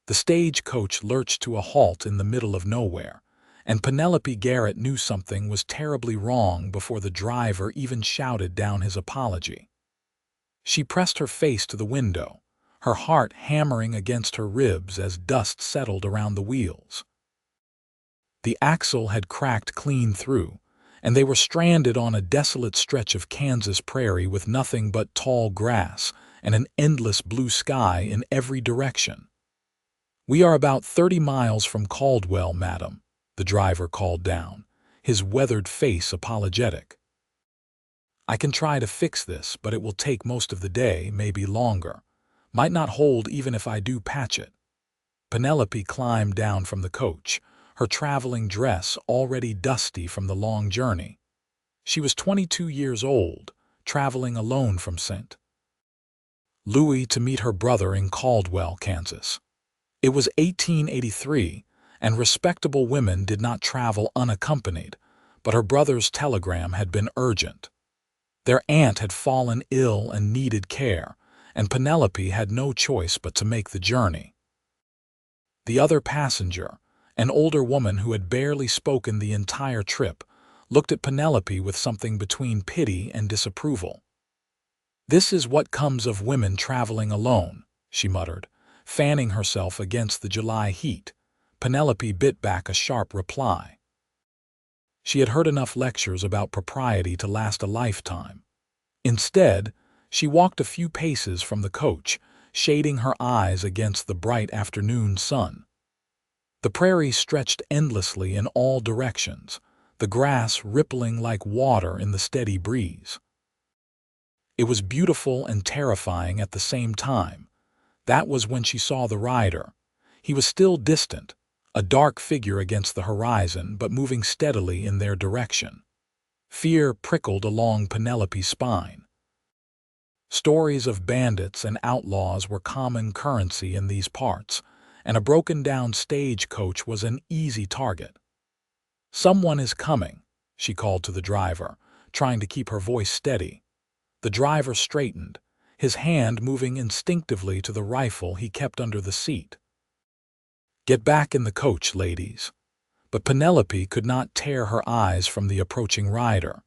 The stagecoach lurched to a halt in the middle of nowhere, and Penelope Garrett knew something was terribly wrong before the driver even shouted down his apology. She pressed her face to the window, her heart hammering against her ribs as dust settled around the wheels. The axle had cracked clean through, and they were stranded on a desolate stretch of Kansas prairie with nothing but tall grass and an endless blue sky in every direction. "We are about 30 miles from Caldwell, madam," the driver called down, his weathered face apologetic. "I can try to fix this, but it will take most of the day, maybe longer. Might not hold even if I do patch it." Penelope climbed down from the coach, her traveling dress already dusty from the long journey. She was 22 years old, traveling alone from St. Louis to meet her brother in Caldwell, Kansas. It was 1883, and respectable women did not travel unaccompanied, but her brother's telegram had been urgent. Their aunt had fallen ill and needed care, and Penelope had no choice but to make the journey. The other passenger, an older woman who had barely spoken the entire trip, looked at Penelope with something between pity and disapproval. "This is what comes of women traveling alone," she muttered, fanning herself against the July heat. Penelope bit back a sharp reply. She had heard enough lectures about propriety to last a lifetime. Instead, she walked a few paces from the coach, shading her eyes against the bright afternoon sun. The prairie stretched endlessly in all directions, the grass rippling like water in the steady breeze. It was beautiful and terrifying at the same time. That was when she saw the rider. He was still distant, a dark figure against the horizon, but moving steadily in their direction. Fear prickled along Penelope's spine. Stories of bandits and outlaws were common currency in these parts, and a broken-down stagecoach was an easy target. "Someone is coming," she called to the driver, trying to keep her voice steady. The driver straightened, his hand moving instinctively to the rifle he kept under the seat. "Get back in the coach, ladies." But Penelope could not tear her eyes from the approaching rider.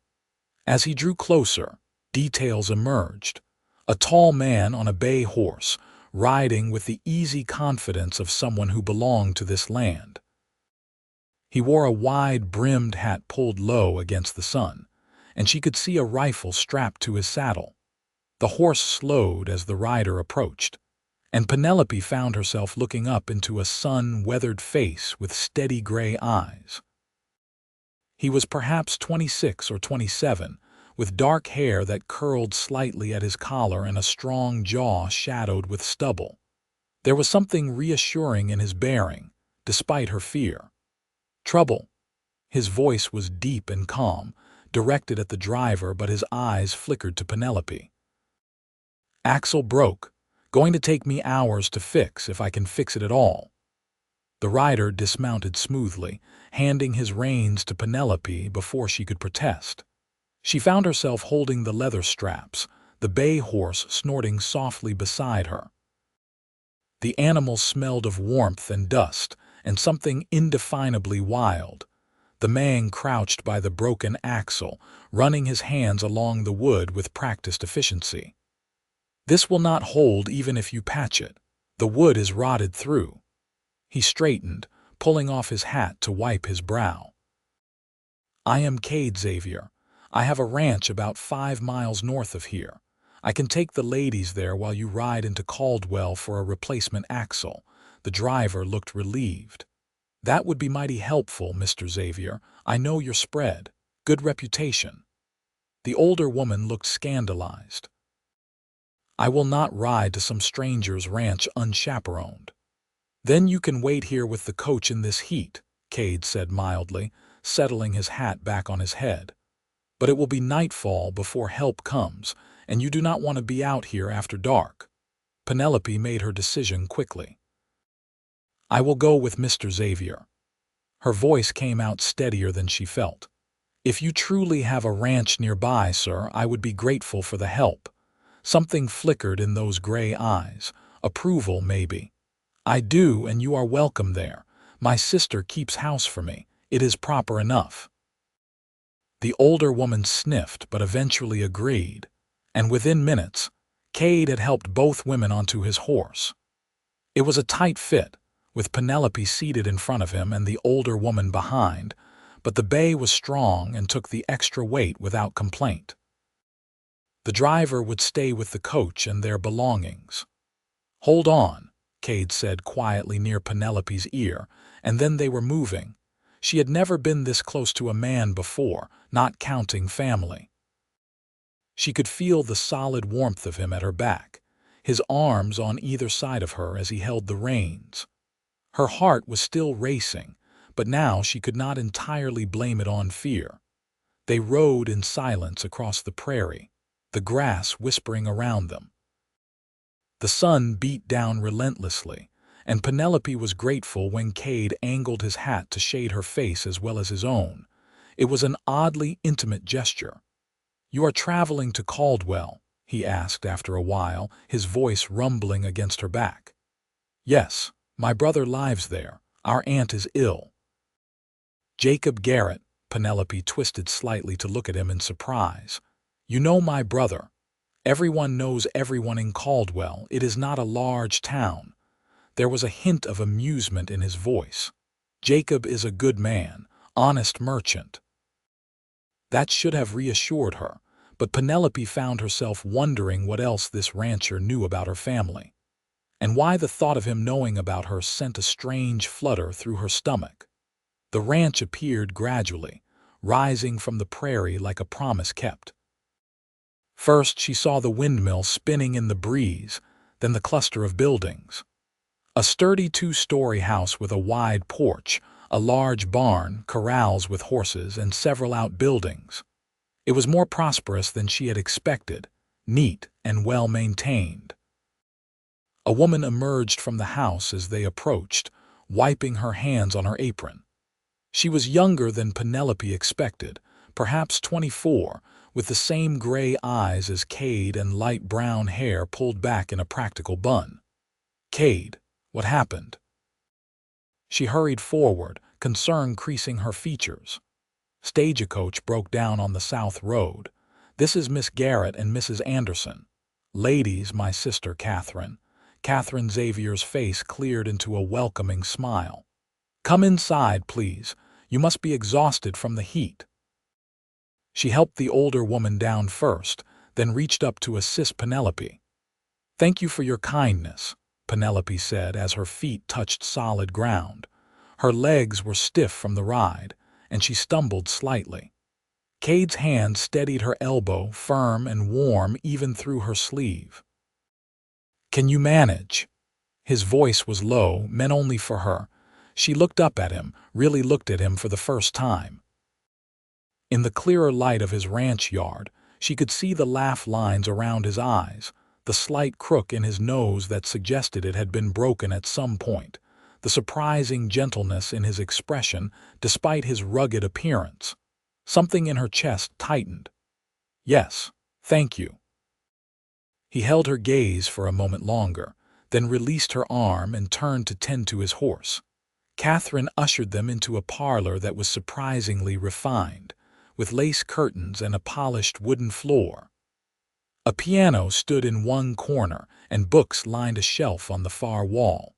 As he drew closer, details emerged. A tall man on a bay horse, riding with the easy confidence of someone who belonged to this land. He wore a wide-brimmed hat pulled low against the sun, and she could see a rifle strapped to his saddle. The horse slowed as the rider approached, and Penelope found herself looking up into a sun-weathered face with steady gray eyes. He was perhaps 26 or 27, with dark hair that curled slightly at his collar and a strong jaw shadowed with stubble. There was something reassuring in his bearing, despite her fear. "Trouble." His voice was deep and calm, directed at the driver, but his eyes flickered to Penelope. "Axle broke. Going to take me hours to fix, if I can fix it at all." The rider dismounted smoothly, handing his reins to Penelope before she could protest. She found herself holding the leather straps, the bay horse snorting softly beside her. The animal smelled of warmth and dust, and something indefinably wild. The man crouched by the broken axle, running his hands along the wood with practiced efficiency. "This will not hold even if you patch it. The wood is rotted through." He straightened, pulling off his hat to wipe his brow. "I am Kade Xavier. I have a ranch about 5 miles north of here. I can take the ladies there while you ride into Caldwell for a replacement axle." The driver looked relieved. "That would be mighty helpful, Mr. Xavier. I know your spread. Good reputation." The older woman looked scandalized. "I will not ride to some stranger's ranch unchaperoned." "Then you can wait here with the coach in this heat," Kade said mildly, settling his hat back on his head. "But it will be nightfall before help comes, and you do not want to be out here after dark." Penelope made her decision quickly. "I will go with Mr. Xavier." Her voice came out steadier than she felt. "If you truly have a ranch nearby, sir, I would be grateful for the help." Something flickered in those gray eyes. Approval, maybe. I do, and you are welcome there. My sister keeps house for me. It is proper enough. The older woman sniffed but eventually agreed, and within minutes, Cade had helped both women onto his horse. It was a tight fit, with Penelope seated in front of him and the older woman behind, but the bay was strong and took the extra weight without complaint. The driver would stay with the coach and their belongings. "Hold on," Cade said quietly near Penelope's ear, and then they were moving. She had never been this close to a man before, not counting family. She could feel the solid warmth of him at her back, his arms on either side of her as he held the reins. Her heart was still racing, but now she could not entirely blame it on fear. They rode in silence across the prairie, the grass whispering around them. The sun beat down relentlessly, and Penelope was grateful when Cade angled his hat to shade her face as well as his own. It was an oddly intimate gesture. "You are traveling to Caldwell?" he asked after a while, his voice rumbling against her back. "Yes, my brother lives there. Our aunt is ill." "Jacob Garrett," Penelope twisted slightly to look at him in surprise. "You know my brother. Everyone knows everyone in Caldwell. It is not a large town." There was a hint of amusement in his voice. "Jacob is a good man, honest merchant." That should have reassured her, but Penelope found herself wondering what else this rancher knew about her family, and why the thought of him knowing about her sent a strange flutter through her stomach. The ranch appeared gradually, rising from the prairie like a promise kept. First she saw the windmill spinning in the breeze, then the cluster of buildings. A sturdy two-story house with a wide porch, a large barn, corrals with horses, and several outbuildings. It was more prosperous than she had expected, neat and well-maintained. A woman emerged from the house as they approached, wiping her hands on her apron. She was younger than Penelope expected, perhaps 24, with the same gray eyes as Cade and light brown hair pulled back in a practical bun. "Cade, what happened?" She hurried forward, concern creasing her features. "Stagecoach broke down on the South Road. This is Miss Garrett and Mrs. Anderson. Ladies, my sister Catherine." Kade Xavier's face cleared into a welcoming smile. "Come inside, please. You must be exhausted from the heat." She helped the older woman down first, then reached up to assist Penelope. "Thank you for your kindness," Penelope said as her feet touched solid ground. Her legs were stiff from the ride, and she stumbled slightly. Cade's hand steadied her elbow, firm and warm even through her sleeve. "Can you manage?" His voice was low, meant only for her. She looked up at him, really looked at him for the first time. In the clearer light of his ranch yard, she could see the laugh lines around his eyes, the slight crook in his nose that suggested it had been broken at some point, the surprising gentleness in his expression despite his rugged appearance. Something in her chest tightened. "Yes, thank you." He held her gaze for a moment longer, then released her arm and turned to tend to his horse. Catherine ushered them into a parlor that was surprisingly refined, with lace curtains and a polished wooden floor. A piano stood in one corner, and books lined a shelf on the far wall.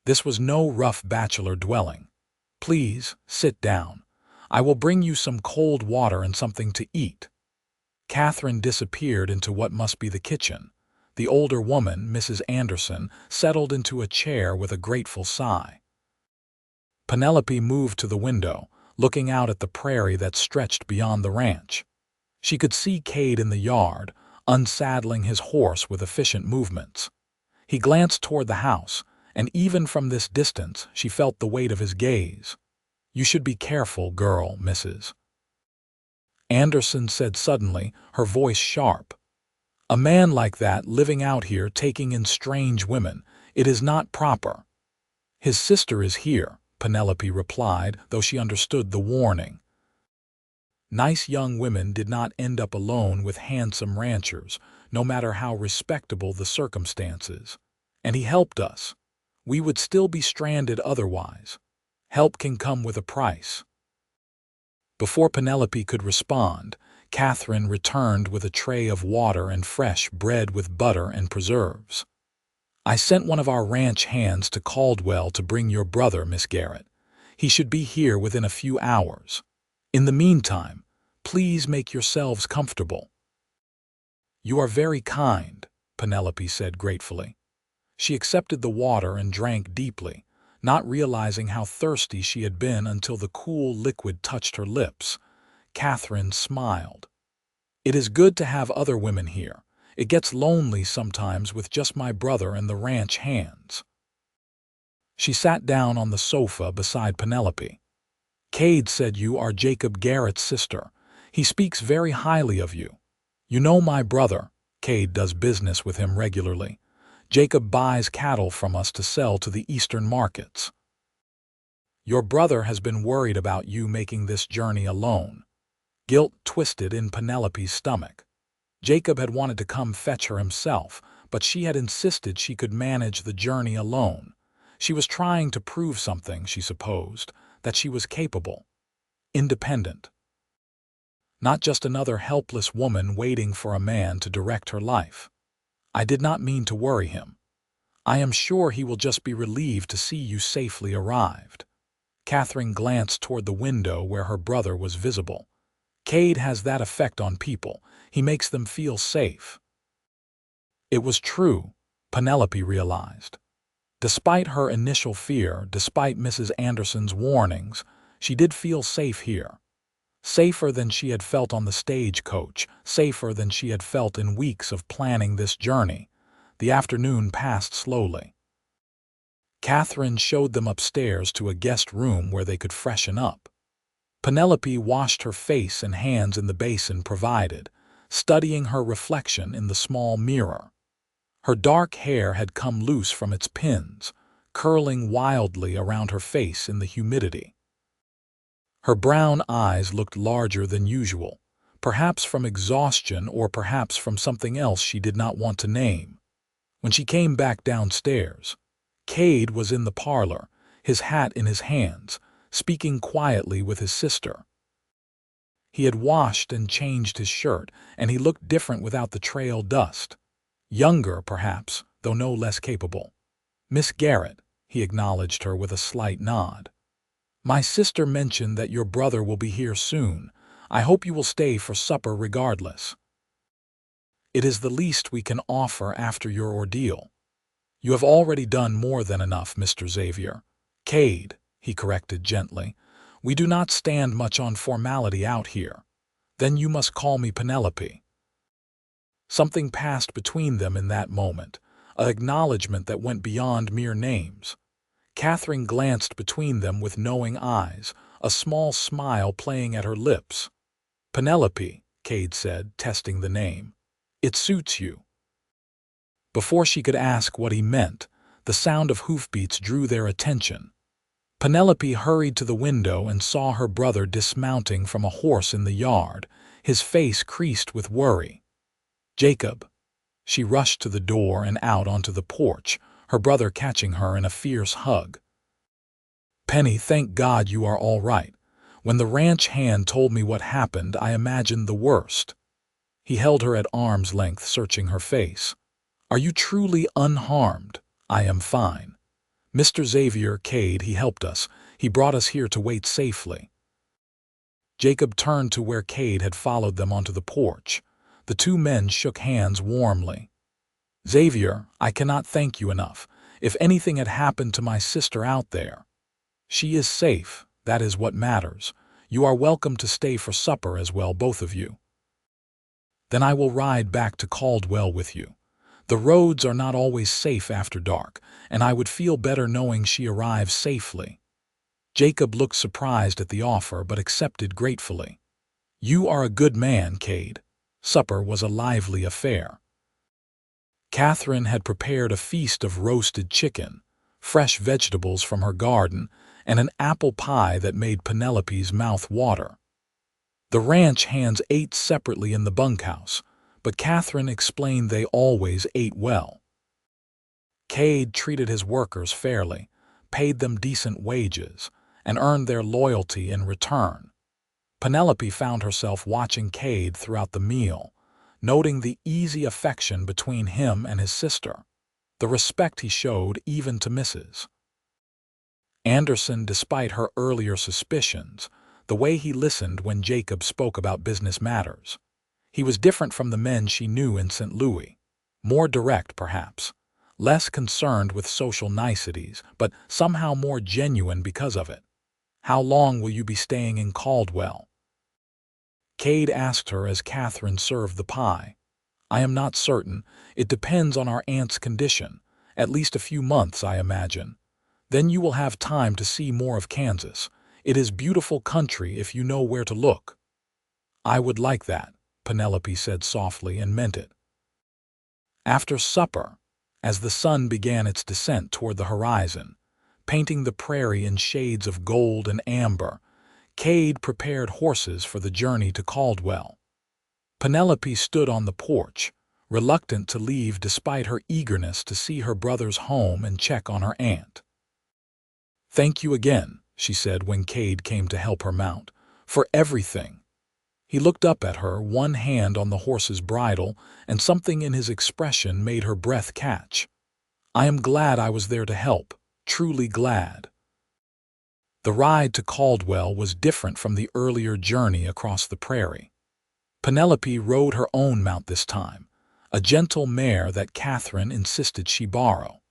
This was no rough bachelor dwelling. "Please, sit down. I will bring you some cold water and something to eat." Catherine disappeared into what must be the kitchen. The older woman, Mrs. Anderson, settled into a chair with a grateful sigh. Penelope moved to the window, looking out at the prairie that stretched beyond the ranch. She could see Cade in the yard, unsaddling his horse with efficient movements. He glanced toward the house, and even from this distance she felt the weight of his gaze. "You should be careful, girl, Mrs. Anderson said suddenly, her voice sharp. "A man like that living out here taking in strange women, it is not proper." "His sister is here," Penelope replied, though she understood the warning. Nice young women did not end up alone with handsome ranchers, no matter how respectable the circumstances. "And he helped us." We would still be stranded otherwise. Help can come with a price." Before Penelope could respond, Catherine returned with a tray of water and fresh bread with butter and preserves. "I sent one of our ranch hands to Caldwell to bring your brother, Miss Garrett. He should be here within a few hours. In the meantime, please make yourselves comfortable." "You are very kind," Penelope said gratefully. She accepted the water and drank deeply, not realizing how thirsty she had been until the cool liquid touched her lips. Catherine smiled. "It is good to have other women here. It gets lonely sometimes with just my brother and the ranch hands." She sat down on the sofa beside Penelope. "Kade said you are Jacob Garrett's sister. He speaks very highly of you. You know my brother. Kade does business with him regularly. Jacob buys cattle from us to sell to the eastern markets. Your brother has been worried about you making this journey alone." Guilt twisted in Penelope's stomach. Jacob had wanted to come fetch her himself, but she had insisted she could manage the journey alone. She was trying to prove something, she supposed, that she was capable, independent. Not just another helpless woman waiting for a man to direct her life. "I did not mean to worry him. I am sure he will just be relieved to see you safely arrived." Catherine glanced toward the window where her brother was visible. "Kade has that effect on people. He makes them feel safe." It was true, Penelope realized. Despite her initial fear, despite Mrs. Anderson's warnings, she did feel safe here. Safer than she had felt on the stagecoach, safer than she had felt in weeks of planning this journey. The afternoon passed slowly. Catherine showed them upstairs to a guest room where they could freshen up. Penelope washed her face and hands in the basin provided, studying her reflection in the small mirror. Her dark hair had come loose from its pins, curling wildly around her face in the humidity. Her brown eyes looked larger than usual, perhaps from exhaustion or perhaps from something else she did not want to name. When she came back downstairs, Kade was in the parlor, his hat in his hands, speaking quietly with his sister. He had washed and changed his shirt, and he looked different without the trail dust. Younger, perhaps, though no less capable. "Miss Garrett," he acknowledged her with a slight nod. "My sister mentioned that your brother will be here soon. I hope you will stay for supper regardless. It is the least we can offer after your ordeal." "You have already done more than enough, Mr. Xavier." "Kade," he corrected gently, "we do not stand much on formality out here." "Then you must call me Penelope." Something passed between them in that moment, an acknowledgement that went beyond mere names. Catherine glanced between them with knowing eyes, a small smile playing at her lips. "Penelope," Kade said, testing the name. "It suits you." Before she could ask what he meant, the sound of hoofbeats drew their attention. Penelope hurried to the window and saw her brother dismounting from a horse in the yard, his face creased with worry. "Jacob." She rushed to the door and out onto the porch, her brother catching her in a fierce hug. "Penny, thank God you are all right. When the ranch hand told me what happened, I imagined the worst." He held her at arm's length, searching her face. "Are you truly unharmed?" "I am fine. Mr. Xavier, Kade, he helped us. He brought us here to wait safely." Jacob turned to where Kade had followed them onto the porch. The two men shook hands warmly. "Xavier, I cannot thank you enough. If anything had happened to my sister out there—" "She is safe. That is what matters. You are welcome to stay for supper as well, both of you." "Then I will ride back to Caldwell with you. The roads are not always safe after dark, and I would feel better knowing she arrives safely." Jacob looked surprised at the offer but accepted gratefully. "You are a good man, Kade." Supper was a lively affair. Catherine had prepared a feast of roasted chicken, fresh vegetables from her garden, and an apple pie that made Penelope's mouth water. The ranch hands ate separately in the bunkhouse, but Catherine explained they always ate well. Kade treated his workers fairly, paid them decent wages, and earned their loyalty in return. Penelope found herself watching Kade throughout the meal, noting the easy affection between him and his sister, the respect he showed even to Mrs. Anderson. Despite her earlier suspicions, the way he listened when Jacob spoke about business matters. He was different from the men she knew in St. Louis. More direct, perhaps. Less concerned with social niceties, but somehow more genuine because of it. "How long will you be staying in Caldwell?" Kade asked her as Catherine served the pie. "I am not certain. It depends on our aunt's condition. At least a few months, I imagine. Then you will have time to see more of Kansas. It is beautiful country if you know where to look." "I would like that," Penelope said softly, and meant it. After supper, as the sun began its descent toward the horizon, painting the prairie in shades of gold and amber, Kade prepared horses for the journey to Caldwell. Penelope stood on the porch, reluctant to leave despite her eagerness to see her brother's home and check on her aunt. "Thank you again," she said when Kade came to help her mount, "for everything." He looked up at her, one hand on the horse's bridle, and something in his expression made her breath catch. "I am glad I was there to help, truly glad." The ride to Caldwell was different from the earlier journey across the prairie. Penelope rode her own mount this time, a gentle mare that Catherine insisted she borrow.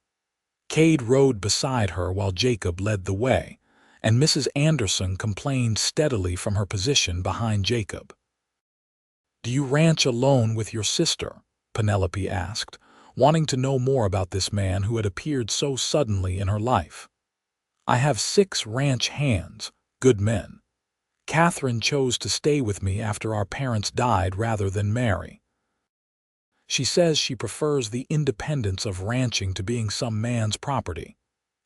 Kade rode beside her while Jacob led the way, and Mrs. Anderson complained steadily from her position behind Jacob. "Do you ranch alone with your sister?" Penelope asked, wanting to know more about this man who had appeared so suddenly in her life. "I have 6 ranch hands, good men. Catherine chose to stay with me after our parents died rather than marry. She says she prefers the independence of ranching to being some man's property."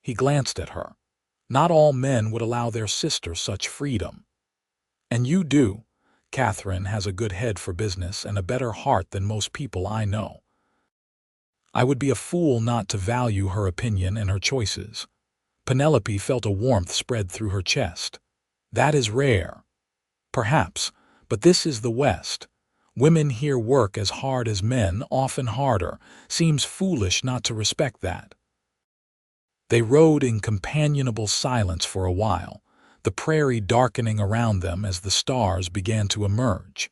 He glanced at her. Not all men would allow their sister such freedom. "And you do. Catherine has a good head for business and a better heart than most people I know. I would be a fool not to value her opinion and her choices." Penelope felt a warmth spread through her chest. "That is rare." "Perhaps, but this is the West. Women here work as hard as men, often harder. Seems foolish not to respect that." They rode in companionable silence for a while, the prairie darkening around them as the stars began to emerge.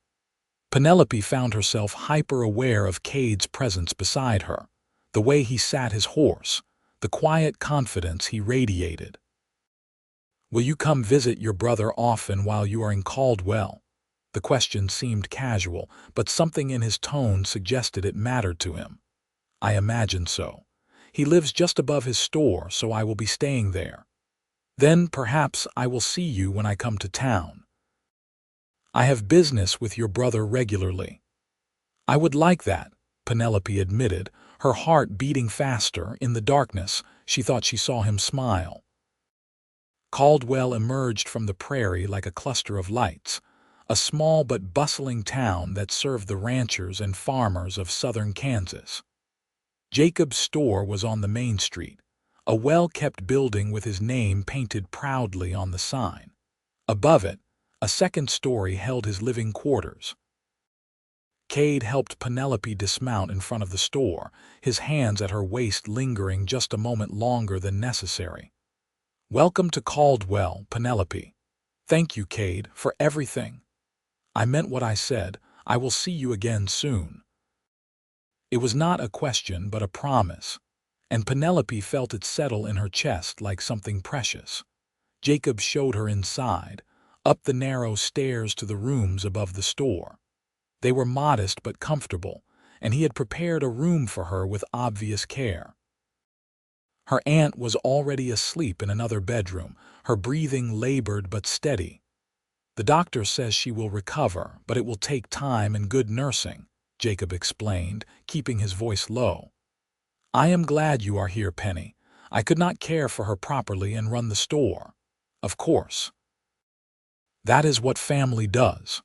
Penelope found herself hyper-aware of Kade's presence beside her, the way he sat his horse, the quiet confidence he radiated. "Will you come visit your brother often while you are in Caldwell?" The question seemed casual, but something in his tone suggested it mattered to him. "I imagine so. He lives just above his store, so I will be staying there. Then perhaps I will see you when I come to town." "I have business with your brother regularly." "I would like that," Penelope admitted, her heart beating faster. In the darkness, she thought she saw him smile. Caldwell emerged from the prairie like a cluster of lights, a small but bustling town that served the ranchers and farmers of southern Kansas. Jacob's store was on the main street, a well-kept building with his name painted proudly on the sign. Above it, a second story held his living quarters. Kade helped Penelope dismount in front of the store, his hands at her waist lingering just a moment longer than necessary. "Welcome to Caldwell, Penelope." "Thank you, Kade, for everything." "I meant what I said. I will see you again soon." It was not a question but a promise, and Penelope felt it settle in her chest like something precious. Jacob showed her inside, up the narrow stairs to the rooms above the store. They were modest but comfortable, and he had prepared a room for her with obvious care. Her aunt was already asleep in another bedroom, her breathing labored but steady. "The doctor says she will recover, but it will take time and good nursing," Jacob explained, keeping his voice low. "I am glad you are here, Penny. I could not care for her properly and run the store." "Of course. That is what family does."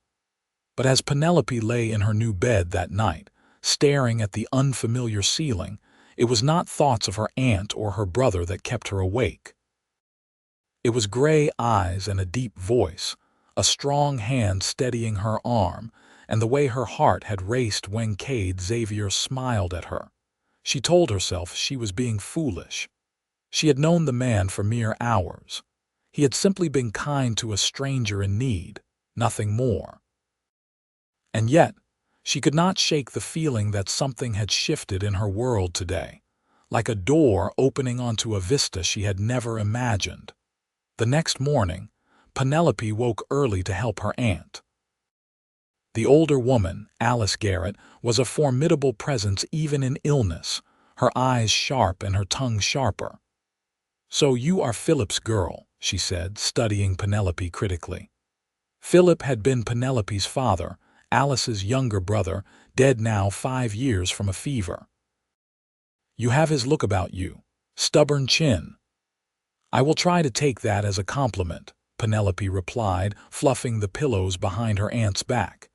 But as Penelope lay in her new bed that night, staring at the unfamiliar ceiling, It was not thoughts of her aunt or her brother that kept her awake. It was gray eyes and a deep voice, a strong hand steadying her arm, and the way her heart had raced when Kade Xavier smiled at her. She told herself she was being foolish. She had known the man for mere hours. He had simply been kind to a stranger in need, nothing more. And yet, she could not shake the feeling that something had shifted in her world today, like a door opening onto a vista she had never imagined. The next morning, Penelope woke early to help her aunt. The older woman, Alice Garrett, was a formidable presence even in illness, her eyes sharp and her tongue sharper. "So you are Philip's girl," she said, studying Penelope critically. Philip had been Penelope's father, Alice's younger brother, dead now 5 years from a fever. "You have his look about you, stubborn chin." "I will try to take that as a compliment," Penelope replied, fluffing the pillows behind her aunt's back.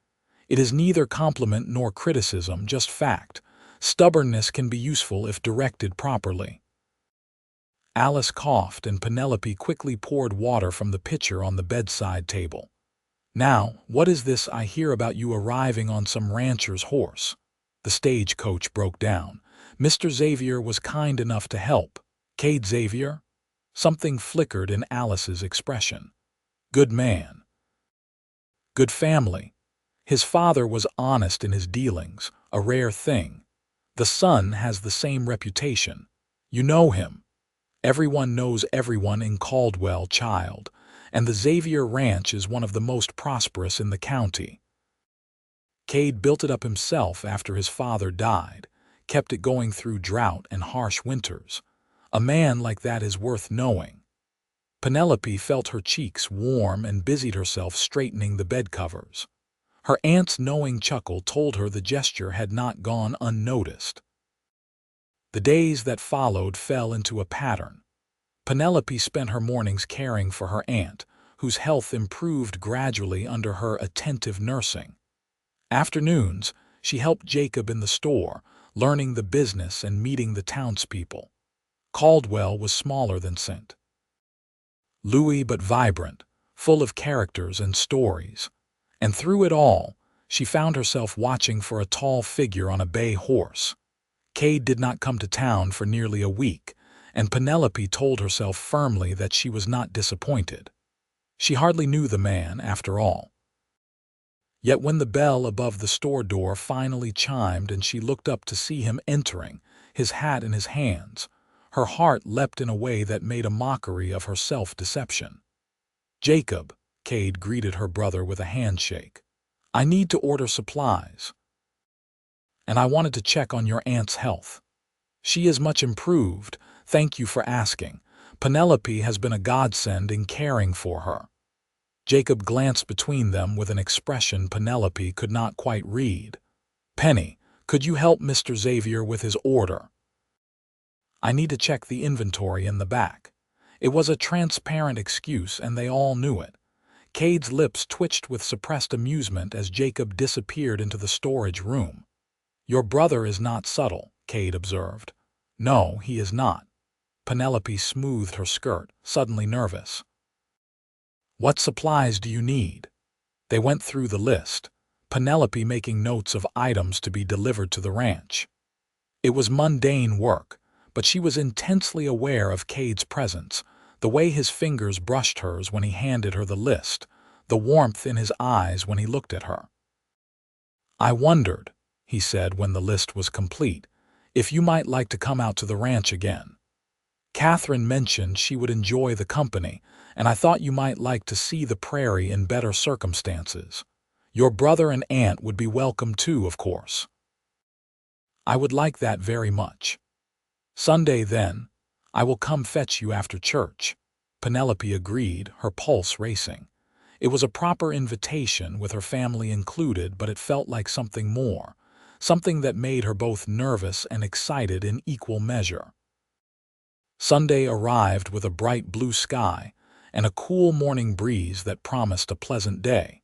"It is neither compliment nor criticism, just fact. Stubbornness can be useful if directed properly." Alice coughed, and Penelope quickly poured water from the pitcher on the bedside table. "Now, what is this I hear about you arriving on some rancher's horse?" The stagecoach broke down. "Mr. Xavier was kind enough to help." "Kade Xavier?" Something flickered in Alice's expression. "Good man. Good family. His father was honest in his dealings, a rare thing. The son has the same reputation. You know him. Everyone knows everyone in Caldwell, child, and the Xavier Ranch is one of the most prosperous in the county. Kade built it up himself after his father died, kept it going through drought and harsh winters. A man like that is worth knowing." Penelope felt her cheeks warm and busied herself straightening the bed covers. Her aunt's knowing chuckle told her the gesture had not gone unnoticed. The days that followed fell into a pattern. Penelope spent her mornings caring for her aunt, whose health improved gradually under her attentive nursing. Afternoons, she helped Jacob in the store, learning the business and meeting the townspeople. Caldwell was smaller than St. Louis but vibrant, full of characters and stories. And through it all, she found herself watching for a tall figure on a bay horse. Kade did not come to town for nearly a week, and Penelope told herself firmly that she was not disappointed. She hardly knew the man, after all. Yet when the bell above the store door finally chimed and she looked up to see him entering, his hat in his hands, her heart leapt in a way that made a mockery of her self-deception. "Jacob," Kade greeted her brother with a handshake. "I need to order supplies. And I wanted to check on your aunt's health. She is much improved, thank you for asking. Penelope has been a godsend in caring for her." Jacob glanced between them with an expression Penelope could not quite read. "Penny, could you help Mr. Xavier with his order? I need to check the inventory in the back." It was a transparent excuse, and they all knew it. Kade's lips twitched with suppressed amusement as Jacob disappeared into the storage room. "Your brother is not subtle," Kade observed. "No, he is not." Penelope smoothed her skirt, suddenly nervous. "What supplies do you need?" They went through the list, Penelope making notes of items to be delivered to the ranch. It was mundane work, but she was intensely aware of Kade's presence, the way his fingers brushed hers when he handed her the list, the warmth in his eyes when he looked at her. "I wondered," he said when the list was complete, "if you might like to come out to the ranch again. Catherine mentioned she would enjoy the company, and I thought you might like to see the prairie in better circumstances. Your brother and aunt would be welcome too, of course." "I would like that very much." "Sunday, then. I will come fetch you after church," Penelope agreed, her pulse racing. It was a proper invitation with her family included, but it felt like something more, something that made her both nervous and excited in equal measure. Sunday arrived with a bright blue sky and a cool morning breeze that promised a pleasant day.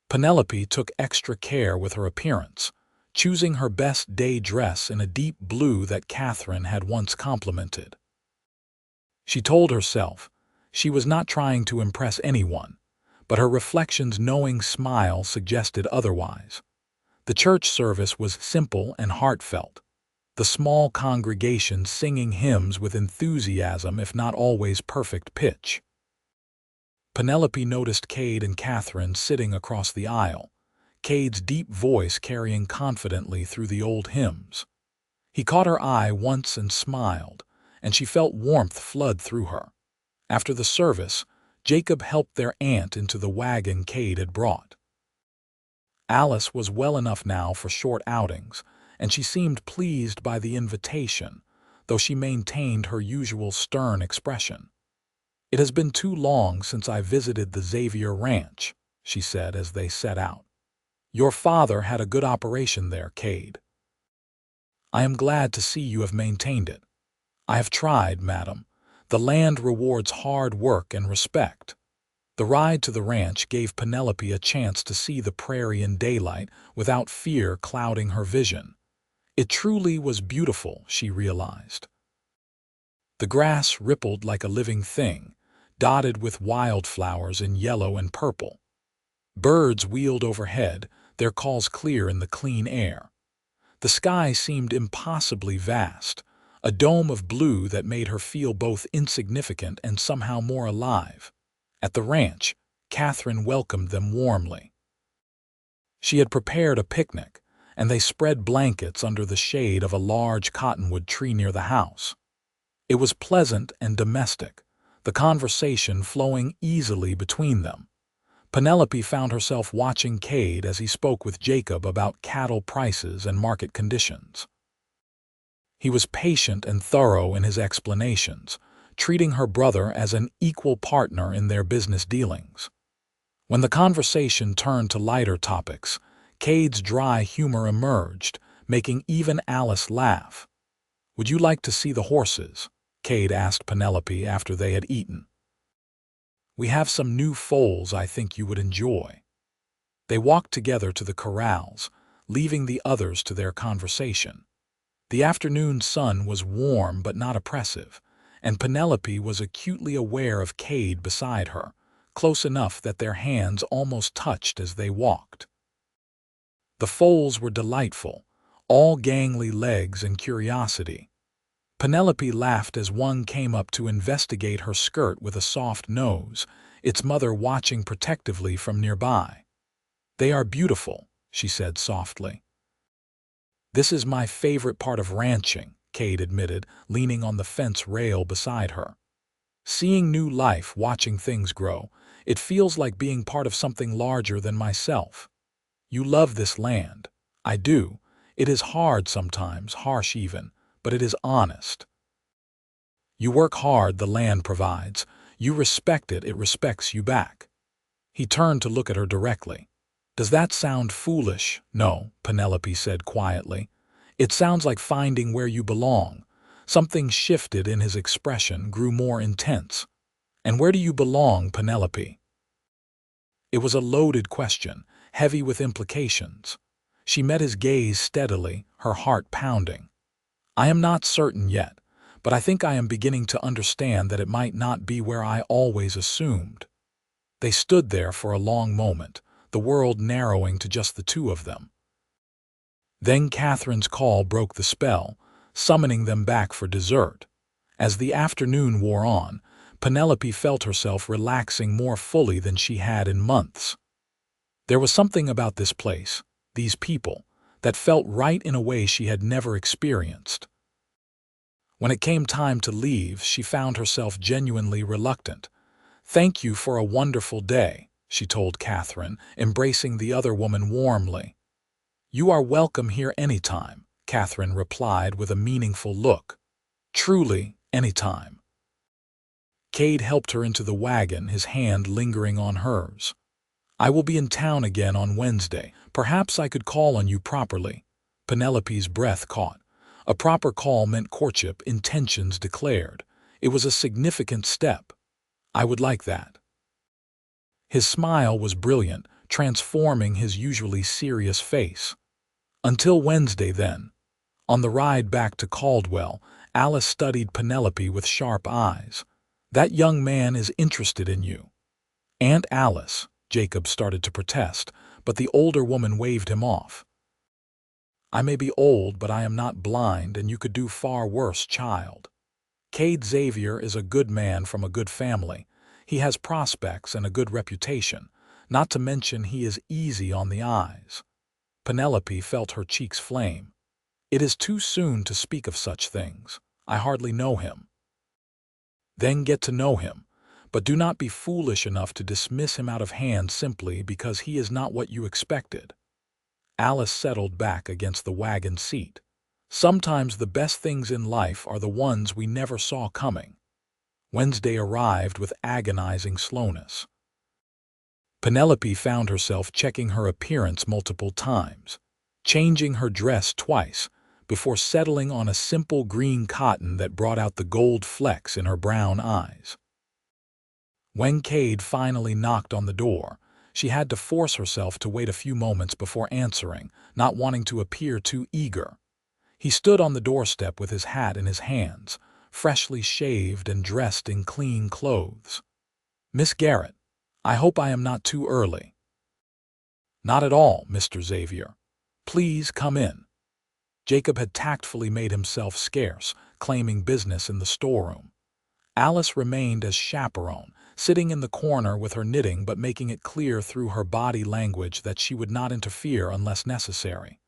Penelope took extra care with her appearance, choosing her best day dress in a deep blue that Catherine had once complimented. She told herself she was not trying to impress anyone, but her reflection's knowing smile suggested otherwise. The church service was simple and heartfelt, the small congregation singing hymns with enthusiasm if not always perfect pitch. Penelope noticed Kade and Catherine sitting across the aisle, Kade's deep voice carrying confidently through the old hymns. He caught her eye once and smiled, and she felt warmth flood through her. After the service, Jacob helped their aunt into the wagon Kade had brought. Alice was well enough now for short outings, and she seemed pleased by the invitation, though she maintained her usual stern expression. "It has been too long since I visited the Xavier ranch," she said as they set out. "Your father had a good operation there, Kade. I am glad to see you have maintained it." "I have tried, madam. The land rewards hard work and respect." The ride to the ranch gave Penelope a chance to see the prairie in daylight without fear clouding her vision. It truly was beautiful, she realized. The grass rippled like a living thing, dotted with wildflowers in yellow and purple. Birds wheeled overhead, their calls clear in the clean air. The sky seemed impossibly vast, a dome of blue that made her feel both insignificant and somehow more alive. At the ranch, Catherine welcomed them warmly. She had prepared a picnic, and they spread blankets under the shade of a large cottonwood tree near the house. It was pleasant and domestic, the conversation flowing easily between them. Penelope found herself watching Kade as he spoke with Jacob about cattle prices and market conditions. He was patient and thorough in his explanations, treating her brother as an equal partner in their business dealings. When the conversation turned to lighter topics, Kade's dry humor emerged, making even Alice laugh. "Would you like to see the horses?" Kade asked Penelope after they had eaten. "We have some new foals I think you would enjoy." They walked together to the corrals, leaving the others to their conversation. The afternoon sun was warm but not oppressive, and Penelope was acutely aware of Kade beside her, close enough that their hands almost touched as they walked. The foals were delightful, all gangly legs and curiosity. Penelope laughed as one came up to investigate her skirt with a soft nose, its mother watching protectively from nearby. "They are beautiful," she said softly. "This is my favorite part of ranching," Kade admitted, leaning on the fence rail beside her. "Seeing new life, watching things grow, it feels like being part of something larger than myself. You love this land." "I do. It is hard sometimes, harsh even, but it is honest. You work hard, the land provides. You respect it, it respects you back." He turned to look at her directly. "Does that sound foolish?" "No," Penelope said quietly. "It sounds like finding where you belong." Something shifted in his expression, grew more intense. "And where do you belong, Penelope?" It was a loaded question, heavy with implications. She met his gaze steadily, her heart pounding. "I am not certain yet, but I think I am beginning to understand that it might not be where I always assumed." They stood there for a long moment, the world narrowing to just the two of them. Then Catherine's call broke the spell, summoning them back for dessert. As the afternoon wore on, Penelope felt herself relaxing more fully than she had in months. There was something about this place, these people, that felt right in a way she had never experienced. When it came time to leave, she found herself genuinely reluctant. "Thank you for a wonderful day," she told Catherine, embracing the other woman warmly. "You are welcome here anytime," Catherine replied with a meaningful look. "Truly, anytime." Kade helped her into the wagon, his hand lingering on hers. "I will be in town again on Wednesday. Perhaps I could call on you properly." Penelope's breath caught. A proper call meant courtship, intentions declared. It was a significant step. "I would like that." His smile was brilliant, transforming his usually serious face. Until Wednesday then. On the ride back to Caldwell, Alice studied Penelope with sharp eyes. That young man is interested in you. Aunt Alice, Jacob started to protest, but the older woman waved him off. I may be old, but I am not blind, and you could do far worse, child. Kade Xavier is a good man from a good family. He has prospects and a good reputation, not to mention he is easy on the eyes. Penelope felt her cheeks flame. It is too soon to speak of such things. I hardly know him. Then get to know him, but do not be foolish enough to dismiss him out of hand simply because he is not what you expected. Alice settled back against the wagon seat. Sometimes the best things in life are the ones we never saw coming. Wednesday arrived with agonizing slowness. Penelope found herself checking her appearance multiple times, changing her dress twice, before settling on a simple green cotton that brought out the gold flecks in her brown eyes. When Kade finally knocked on the door, she had to force herself to wait a few moments before answering, not wanting to appear too eager. He stood on the doorstep with his hat in his hands, freshly shaved and dressed in clean clothes. Miss Garrett, I hope I am not too early. Not at all, Mr. Xavier. Please come in. Jacob had tactfully made himself scarce, claiming business in the storeroom. Alice remained as chaperone, sitting in the corner with her knitting but making it clear through her body language that she would not interfere unless necessary.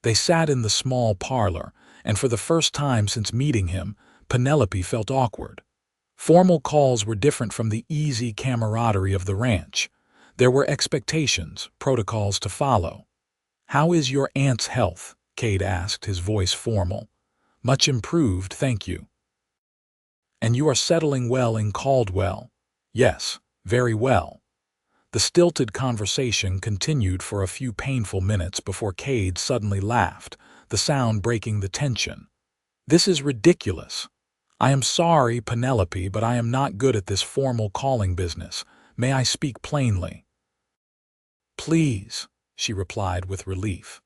They sat in the small parlor, and for the first time since meeting him, Penelope felt awkward. Formal calls were different from the easy camaraderie of the ranch. There were expectations, protocols to follow. "How is your aunt's health?" Kade asked, his voice formal. "Much improved, thank you." "And you are settling well in Caldwell?" "Yes, very well." The stilted conversation continued for a few painful minutes before Kade suddenly laughed, the sound breaking the tension. "This is ridiculous. I am sorry, Penelope, but I am not good at this formal calling business. May I speak plainly?" "Please," she replied with relief.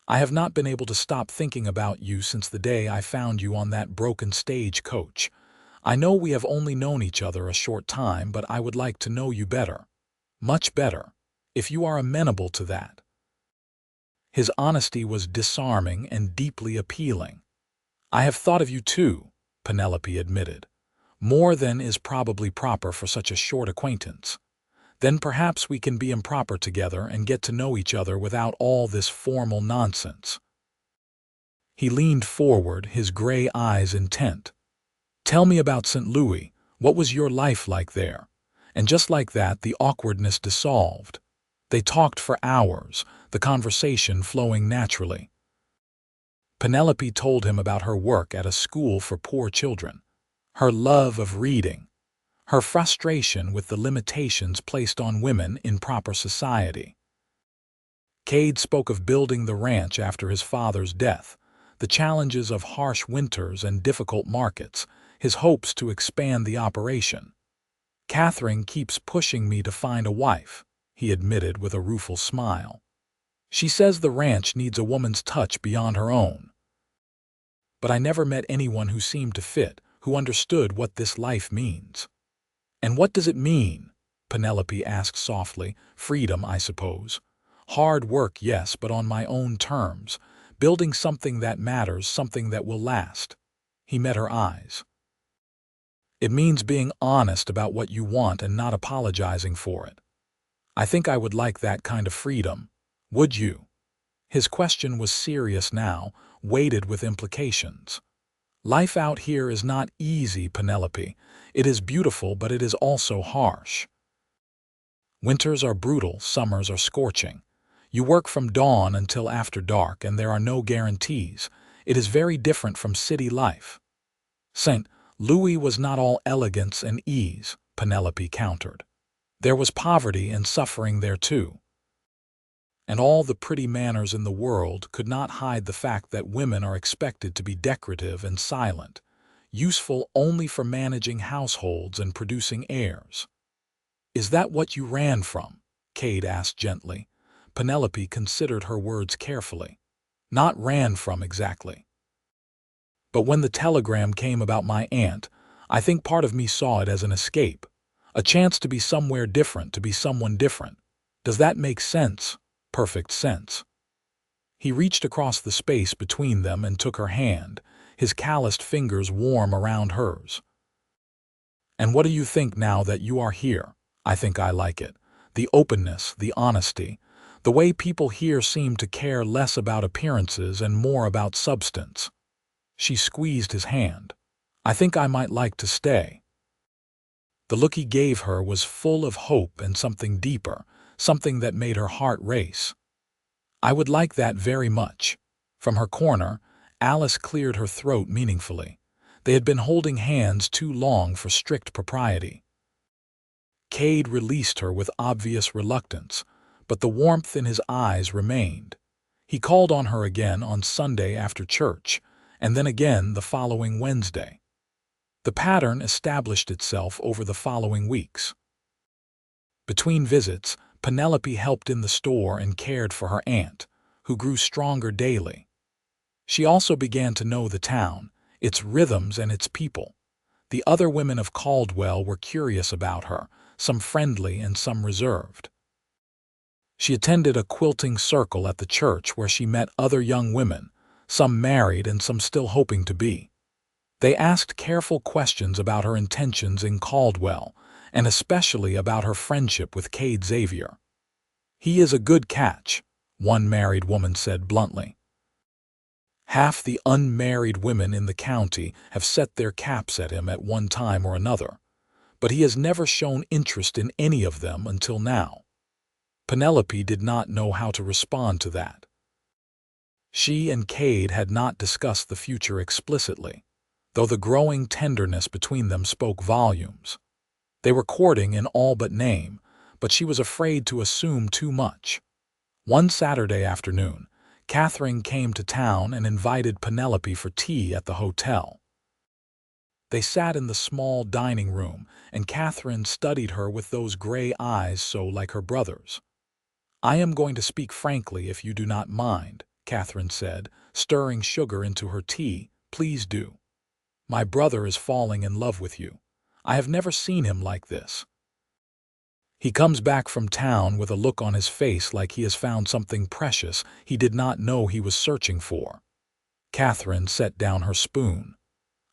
"I have not been able to stop thinking about you since the day I found you on that broken stagecoach. I know we have only known each other a short time, but I would like to know you better. Much better, if you are amenable to that." His honesty was disarming and deeply appealing. "I have thought of you too," Penelope admitted. "More than is probably proper for such a short acquaintance. Then perhaps we can be improper together and get to know each other without all this formal nonsense." He leaned forward, his gray eyes intent. "Tell me about St. Louis. What was your life like there?" And just like that, the awkwardness dissolved. They talked for hours, the conversation flowing naturally. Penelope told him about her work at a school for poor children, her love of reading, her frustration with the limitations placed on women in proper society. Kade spoke of building the ranch after his father's death, the challenges of harsh winters and difficult markets, his hopes to expand the operation. "Catherine keeps pushing me to find a wife," he admitted with a rueful smile. "She says the ranch needs a woman's touch beyond her own. But I never met anyone who seemed to fit, who understood what this life means." "And what does it mean?" Penelope asked softly. "Freedom, I suppose. Hard work, yes, but on my own terms. Building something that matters, something that will last." He met her eyes. "It means being honest about what you want and not apologizing for it. I think I would like that kind of freedom. Would you?" His question was serious now, weighted with implications. "Life out here is not easy, Penelope. It is beautiful, but it is also harsh. Winters are brutal, summers are scorching. You work from dawn until after dark, and there are no guarantees. It is very different from city life." "St. Louis was not all elegance and ease," Penelope countered. "There was poverty and suffering there too. And all the pretty manners in the world could not hide the fact that women are expected to be decorative and silent, useful only for managing households and producing heirs." "Is that what you ran from?" Kade asked gently. Penelope considered her words carefully. Not ran from exactly. But when the telegram came about my aunt, I think part of me saw it as an escape. A chance to be somewhere different, to be someone different. Does that make sense? Perfect sense. He reached across the space between them and took her hand, his calloused fingers warm around hers. And what do you think now that you are here? I think I like it. The openness, the honesty, the way people here seem to care less about appearances and more about substance. She squeezed his hand. I think I might like to stay. The look he gave her was full of hope and something deeper, something that made her heart race. I would like that very much. From her corner, Alice cleared her throat meaningfully. They had been holding hands too long for strict propriety. Kade released her with obvious reluctance, but the warmth in his eyes remained. He called on her again on Sunday after church, and then again the following Wednesday. The pattern established itself over the following weeks. Between visits, Penelope helped in the store and cared for her aunt, who grew stronger daily. She also began to know the town, its rhythms and its people. The other women of Caldwell were curious about her, some friendly and some reserved. She attended a quilting circle at the church where she met other young women, some married and some still hoping to be. They asked careful questions about her intentions in Caldwell, and especially about her friendship with Kade Xavier. "He is a good catch," one married woman said bluntly. "Half the unmarried women in the county have set their caps at him at one time or another, but he has never shown interest in any of them until now." Penelope did not know how to respond to that. She and Kade had not discussed the future explicitly, though the growing tenderness between them spoke volumes. They were courting in all but name, but she was afraid to assume too much. One Saturday afternoon, Catherine came to town and invited Penelope for tea at the hotel. They sat in the small dining room, and Catherine studied her with those gray eyes so like her brother's. "I am going to speak frankly if you do not mind," Catherine said, stirring sugar into her tea. "Please do. My brother is falling in love with you. I have never seen him like this. He comes back from town with a look on his face like he has found something precious he did not know he was searching for." Catherine set down her spoon.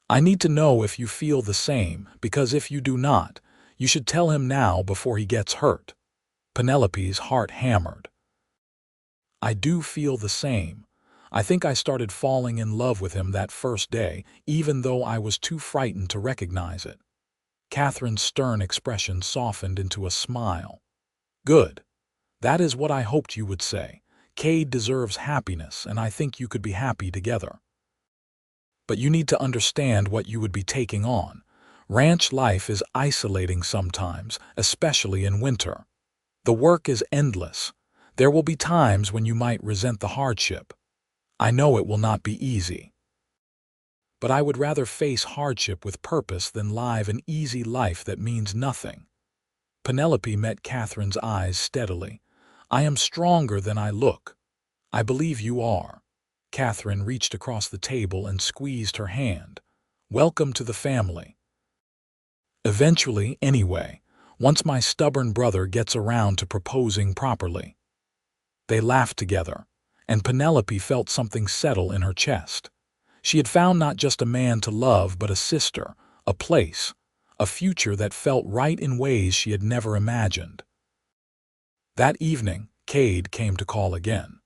"I need to know if you feel the same, because if you do not, you should tell him now before he gets hurt." Penelope's heart hammered. "I do feel the same. I think I started falling in love with him that first day, even though I was too frightened to recognize it." Catherine's stern expression softened into a smile. "Good. That is what I hoped you would say. Kade deserves happiness, and I think you could be happy together. But you need to understand what you would be taking on. Ranch life is isolating sometimes, especially in winter. The work is endless. There will be times when you might resent the hardship. I know it will not be easy. But I would rather face hardship with purpose than live an easy life that means nothing." Penelope met Catherine's eyes steadily. "I am stronger than I look." "I believe you are." Catherine reached across the table and squeezed her hand. "Welcome to the family." "Eventually, anyway, once my stubborn brother gets around to proposing properly." They laughed together, and Penelope felt something settle in her chest. She had found not just a man to love, but a sister, a place, a future that felt right in ways she had never imagined. That evening, Kade came to call again.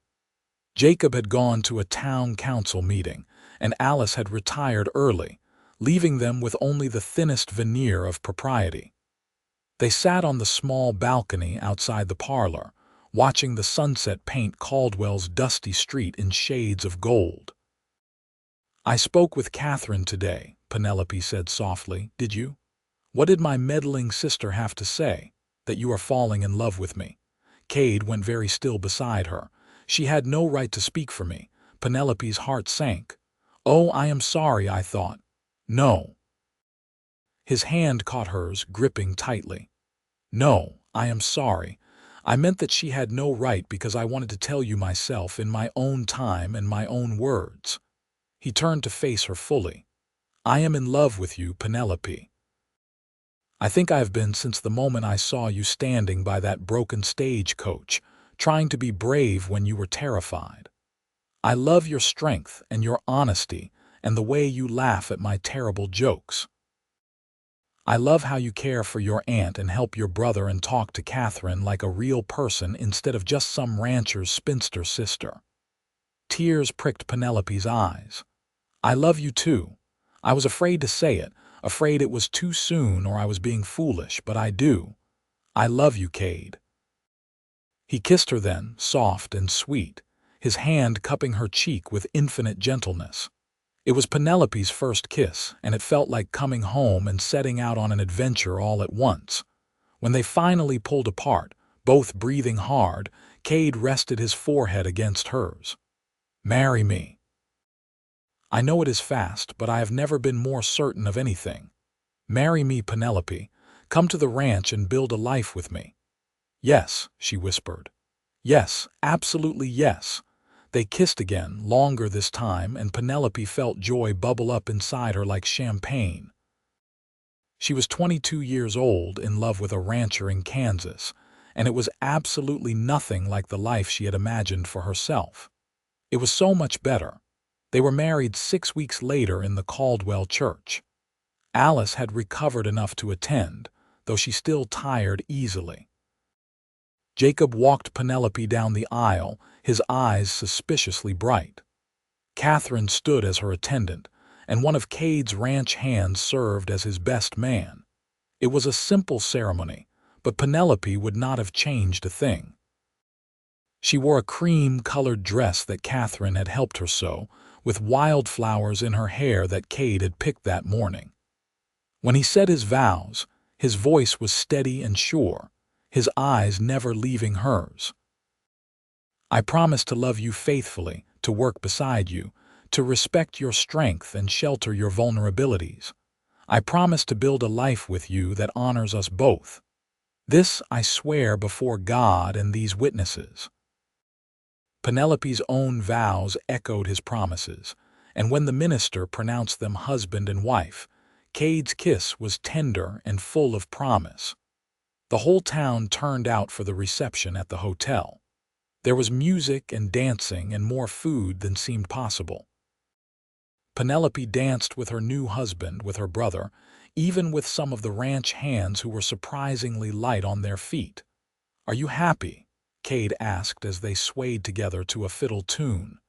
Jacob had gone to a town council meeting, and Alice had retired early, leaving them with only the thinnest veneer of propriety. They sat on the small balcony outside the parlor, watching the sunset paint Caldwell's dusty street in shades of gold. "I spoke with Catherine today," Penelope said softly. "Did you? What did my meddling sister have to say? That you are falling in love with me?" Kade went very still beside her. She had no right to speak for me. Penelope's heart sank. "Oh, I am sorry, I thought." "No." His hand caught hers, gripping tightly. "No, I am sorry. I meant that she had no right because I wanted to tell you myself in my own time and my own words. He turned to face her fully. I am in love with you, Penelope. I think I have been since the moment I saw you standing by that broken stagecoach, trying to be brave when you were terrified. I love your strength and your honesty and the way you laugh at my terrible jokes. I love how you care for your aunt and help your brother and talk to Catherine like a real person instead of just some rancher's spinster sister. Tears pricked Penelope's eyes. I love you too. I was afraid to say it, afraid it was too soon or I was being foolish, but I do. I love you, Kade. He kissed her then, soft and sweet, his hand cupping her cheek with infinite gentleness. It was Penelope's first kiss, and it felt like coming home and setting out on an adventure all at once. When they finally pulled apart, both breathing hard, Kade rested his forehead against hers. Marry me. I know it is fast, but I have never been more certain of anything. Marry me, Penelope. Come to the ranch and build a life with me. Yes, she whispered. Yes, absolutely yes. They kissed again, longer this time, and Penelope felt joy bubble up inside her like champagne. She was 22 years old, in love with a rancher in Kansas, and it was absolutely nothing like the life she had imagined for herself. It was so much better. They were married 6 weeks later in the Caldwell church. Alice had recovered enough to attend, though she still tired easily. Jacob walked Penelope down the aisle, his eyes suspiciously bright. Catherine stood as her attendant, and one of Kade's ranch hands served as his best man. It was a simple ceremony, but Penelope would not have changed a thing. She wore a cream-colored dress that Catherine had helped her sew, with wildflowers in her hair that Kade had picked that morning. When he said his vows, his voice was steady and sure, his eyes never leaving hers. I promise to love you faithfully, to work beside you, to respect your strength and shelter your vulnerabilities. I promise to build a life with you that honors us both. This I swear before God and these witnesses. Penelope's own vows echoed his promises, and when the minister pronounced them husband and wife, Kade's kiss was tender and full of promise. The whole town turned out for the reception at the hotel. There was music and dancing and more food than seemed possible. Penelope danced with her new husband, with her brother, even with some of the ranch hands who were surprisingly light on their feet. "Are you happy?" Kade asked as they swayed together to a fiddle tune.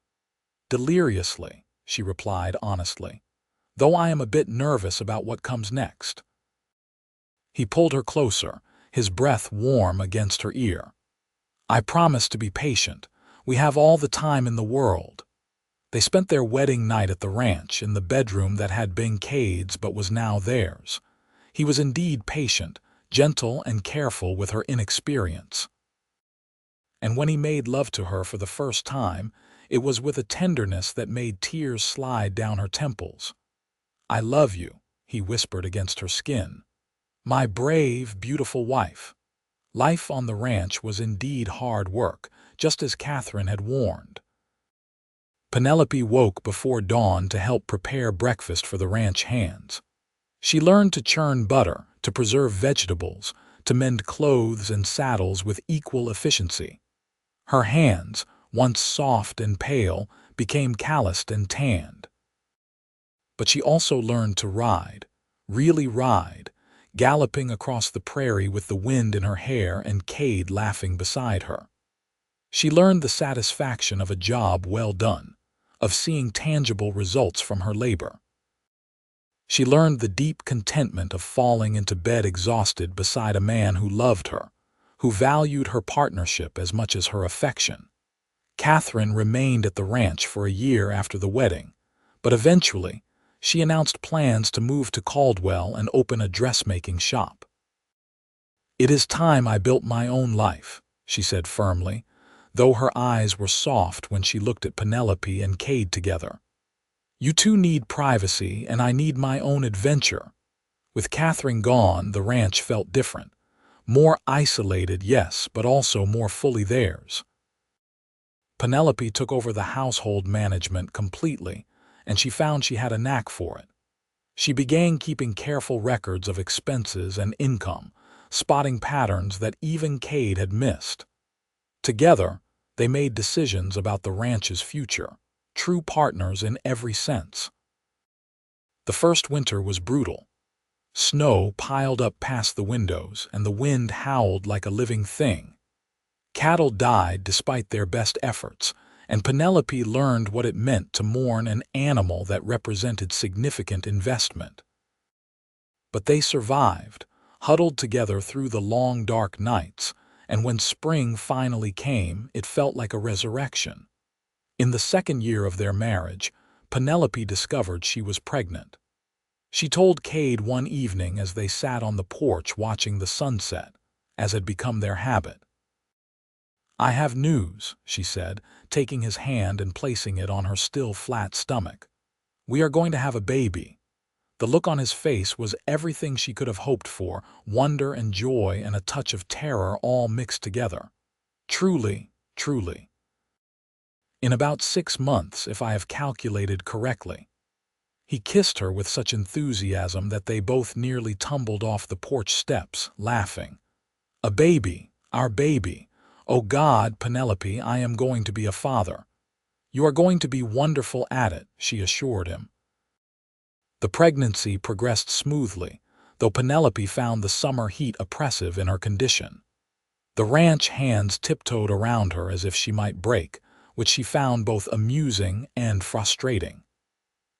"Deliriously," she replied honestly, "though I am a bit nervous about what comes next." He pulled her closer, his breath warm against her ear. "I promise to be patient. We have all the time in the world." They spent their wedding night at the ranch, in the bedroom that had been Kade's but was now theirs. He was indeed patient, gentle and careful with her inexperience. And when he made love to her for the first time, it was with a tenderness that made tears slide down her temples. "I love you," he whispered against her skin. "My brave, beautiful wife." Life on the ranch was indeed hard work, just as Catherine had warned. Penelope woke before dawn to help prepare breakfast for the ranch hands. She learned to churn butter, to preserve vegetables, to mend clothes and saddles with equal efficiency. Her hands, once soft and pale, became calloused and tanned. But she also learned to ride, really ride, galloping across the prairie with the wind in her hair and Kade laughing beside her. She learned the satisfaction of a job well done, of seeing tangible results from her labor. She learned the deep contentment of falling into bed exhausted beside a man who loved her, who valued her partnership as much as her affection. Catherine remained at the ranch for a year after the wedding, but eventually she announced plans to move to Caldwell and open a dressmaking shop. "It is time I built my own life," she said firmly, though her eyes were soft when she looked at Penelope and Kade together. "You two need privacy, and I need my own adventure." With Catherine gone, the ranch felt different, More isolated, yes, but also more fully theirs. Penelope took over the household management completely, and she found she had a knack for it. She began keeping careful records of expenses and income, spotting patterns that even Kade had missed. Together, they made decisions about the ranch's future, true partners in every sense. The first winter was brutal. Snow piled up past the windows, and the wind howled like a living thing. Cattle died despite their best efforts, and Penelope learned what it meant to mourn an animal that represented significant investment. But they survived, huddled together through the long dark nights, and when spring finally came, it felt like a resurrection. In the second year of their marriage, Penelope discovered she was pregnant. She told Kade one evening as they sat on the porch watching the sunset, as had become their habit. "I have news," she said, taking his hand and placing it on her still flat stomach. "We are going to have a baby." The look on his face was everything she could have hoped for, wonder and joy and a touch of terror all mixed together. "Truly, truly. In about 6 months, if I have calculated correctly." He kissed her with such enthusiasm that they both nearly tumbled off the porch steps, laughing. "A baby, our baby. Oh God, Penelope, I am going to be a father." "You are going to be wonderful at it," she assured him. The pregnancy progressed smoothly, though Penelope found the summer heat oppressive in her condition. The ranch hands tiptoed around her as if she might break, which she found both amusing and frustrating.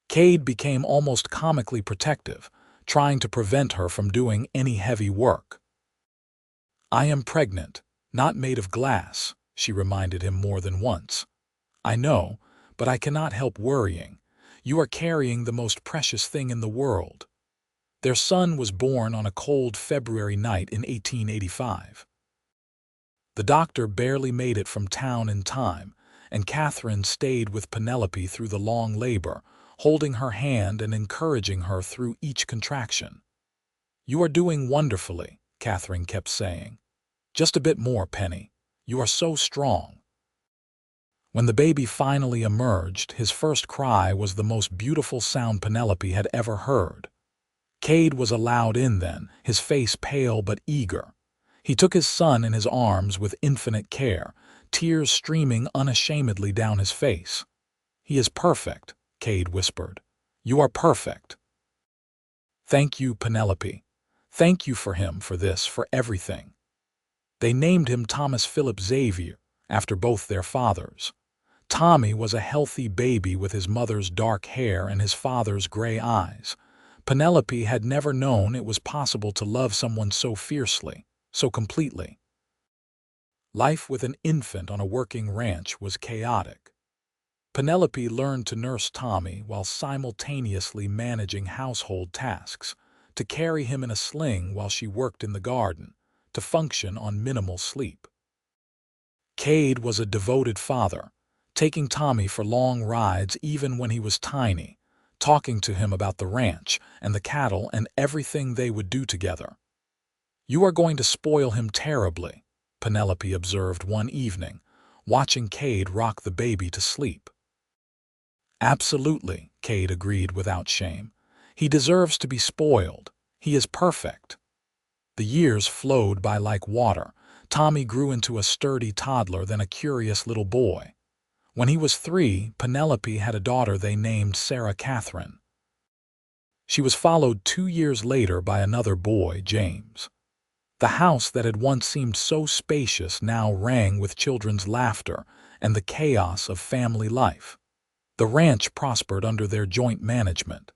Kade became almost comically protective, trying to prevent her from doing any heavy work. "I am pregnant, not made of glass," she reminded him more than once. "I know, but I cannot help worrying. You are carrying the most precious thing in the world." Their son was born on a cold February night in 1885. The doctor barely made it from town in time, and Catherine stayed with Penelope through the long labor, holding her hand and encouraging her through each contraction. "You are doing wonderfully," Catherine kept saying. "Just a bit more, Penny. You are so strong." When the baby finally emerged, his first cry was the most beautiful sound Penelope had ever heard. Kade was allowed in then, his face pale but eager. He took his son in his arms with infinite care, tears streaming unashamedly down his face. "He is perfect," Kade whispered. "You are perfect." "Thank you, Penelope. Thank you for him, for this, for everything." They named him Thomas Philip Xavier, after both their fathers. Tommy was a healthy baby with his mother's dark hair and his father's gray eyes. Penelope had never known it was possible to love someone so fiercely, so completely. Life with an infant on a working ranch was chaotic. Penelope learned to nurse Tommy while simultaneously managing household tasks, to carry him in a sling while she worked in the garden, to function on minimal sleep. Kade was a devoted father, taking Tommy for long rides even when he was tiny, talking to him about the ranch and the cattle and everything they would do together. "You are going to spoil him terribly," Penelope observed one evening, watching Kade rock the baby to sleep. "Absolutely," Kade agreed without shame. "He deserves to be spoiled. He is perfect." The years flowed by like water. Tommy grew into a sturdy toddler, then a curious little boy. When he was 3, Penelope had a daughter they named Sarah Catherine. She was followed 2 years later by another boy, James. The house that had once seemed so spacious now rang with children's laughter and the chaos of family life. The ranch prospered under their joint management.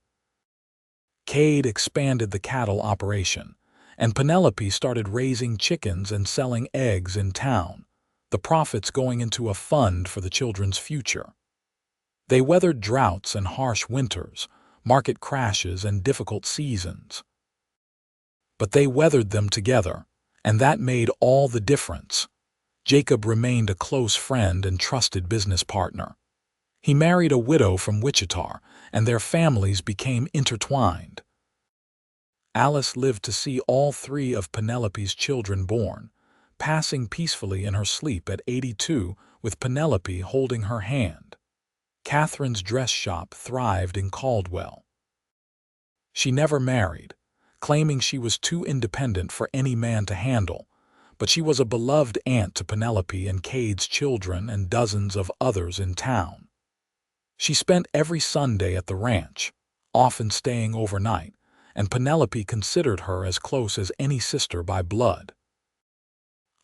Kade expanded the cattle operation, and Penelope started raising chickens and selling eggs in town, the profits going into a fund for the children's future. They weathered droughts and harsh winters, market crashes and difficult seasons. But they weathered them together, and that made all the difference. Jacob remained a close friend and trusted business partner. He married a widow from Wichita, and their families became intertwined. Alice lived to see all three of Penelope's children born, passing peacefully in her sleep at 82 with Penelope holding her hand. Catherine's dress shop thrived in Caldwell. She never married, claiming she was too independent for any man to handle, but she was a beloved aunt to Penelope and Kade's children and dozens of others in town. She spent every Sunday at the ranch, often staying overnight, and Penelope considered her as close as any sister by blood.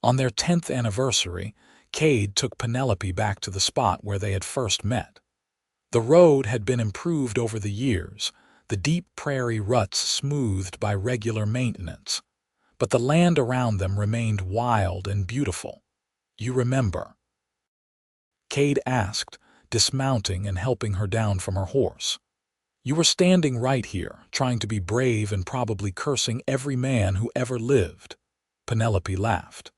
On their 10th anniversary, Kade took Penelope back to the spot where they had first met. The road had been improved over the years, the deep prairie ruts smoothed by regular maintenance, but the land around them remained wild and beautiful. "You remember?" Kade asked, dismounting and helping her down from her horse. "You were standing right here, trying to be brave and probably cursing every man who ever lived." Penelope laughed.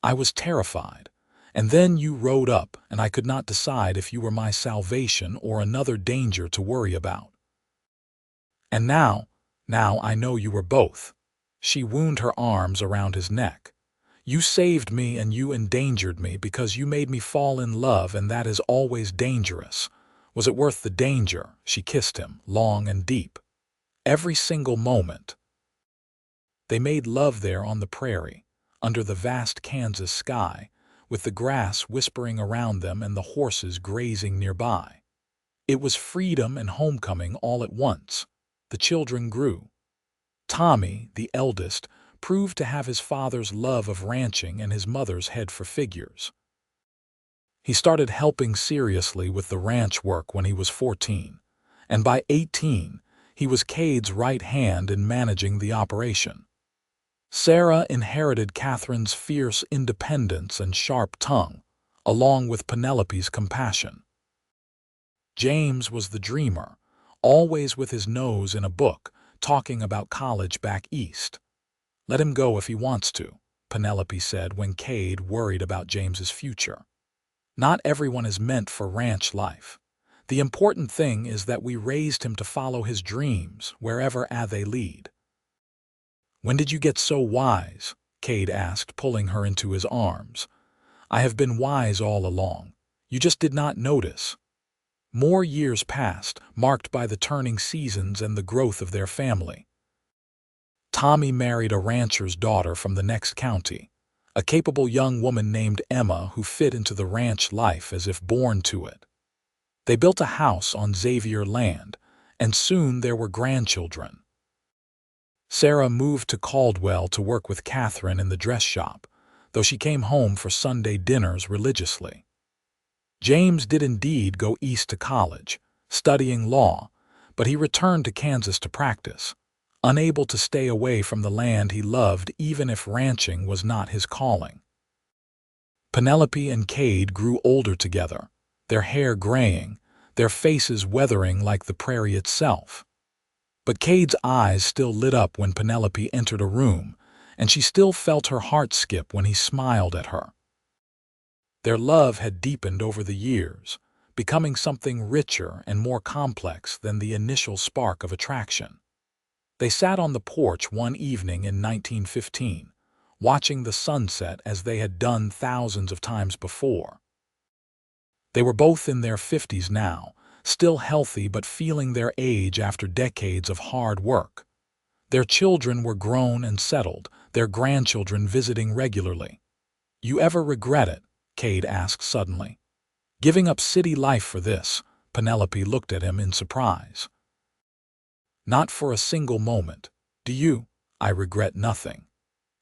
"I was terrified, and then you rode up, and I could not decide if you were my salvation or another danger to worry about. And now I know you were both." She wound her arms around his neck. "You saved me and you endangered me because you made me fall in love, and that is always dangerous. Was it worth the danger?" She kissed him, long and deep. "Every single moment." They made love there on the prairie, under the vast Kansas sky, with the grass whispering around them and the horses grazing nearby. It was freedom and homecoming all at once. The children grew. Tommy, the eldest, proved to have his father's love of ranching and his mother's head for figures. He started helping seriously with the ranch work when he was 14, and by 18, he was Kade's right hand in managing the operation. Sarah inherited Catherine's fierce independence and sharp tongue, along with Penelope's compassion. James was the dreamer, always with his nose in a book, talking about college back east. "Let him go if he wants to," Penelope said when Kade worried about James's future. "Not everyone is meant for ranch life. The important thing is that we raised him to follow his dreams, wherever they lead." "When did you get so wise?" Kade asked, pulling her into his arms. "I have been wise all along. You just did not notice." More years passed, marked by the turning seasons and the growth of their family. Tommy married a rancher's daughter from the next county, a capable young woman named Emma who fit into the ranch life as if born to it. They built a house on Xavier land, and soon there were grandchildren. Sarah moved to Caldwell to work with Catherine in the dress shop, though she came home for Sunday dinners religiously. James did indeed go east to college, studying law, but he returned to Kansas to practice, unable to stay away from the land he loved even if ranching was not his calling. Penelope and Kade grew older together, their hair graying, their faces weathering like the prairie itself. But Kade's eyes still lit up when Penelope entered a room, and she still felt her heart skip when he smiled at her. Their love had deepened over the years, becoming something richer and more complex than the initial spark of attraction. They sat on the porch one evening in 1915, watching the sunset as they had done thousands of times before. They were both in their 50s now, still healthy but feeling their age after decades of hard work. Their children were grown and settled, their grandchildren visiting regularly. "You ever regret it?" Kade asked suddenly. "Giving up city life for this?" Penelope looked at him in surprise. "Not for a single moment. Do you?" "I regret nothing."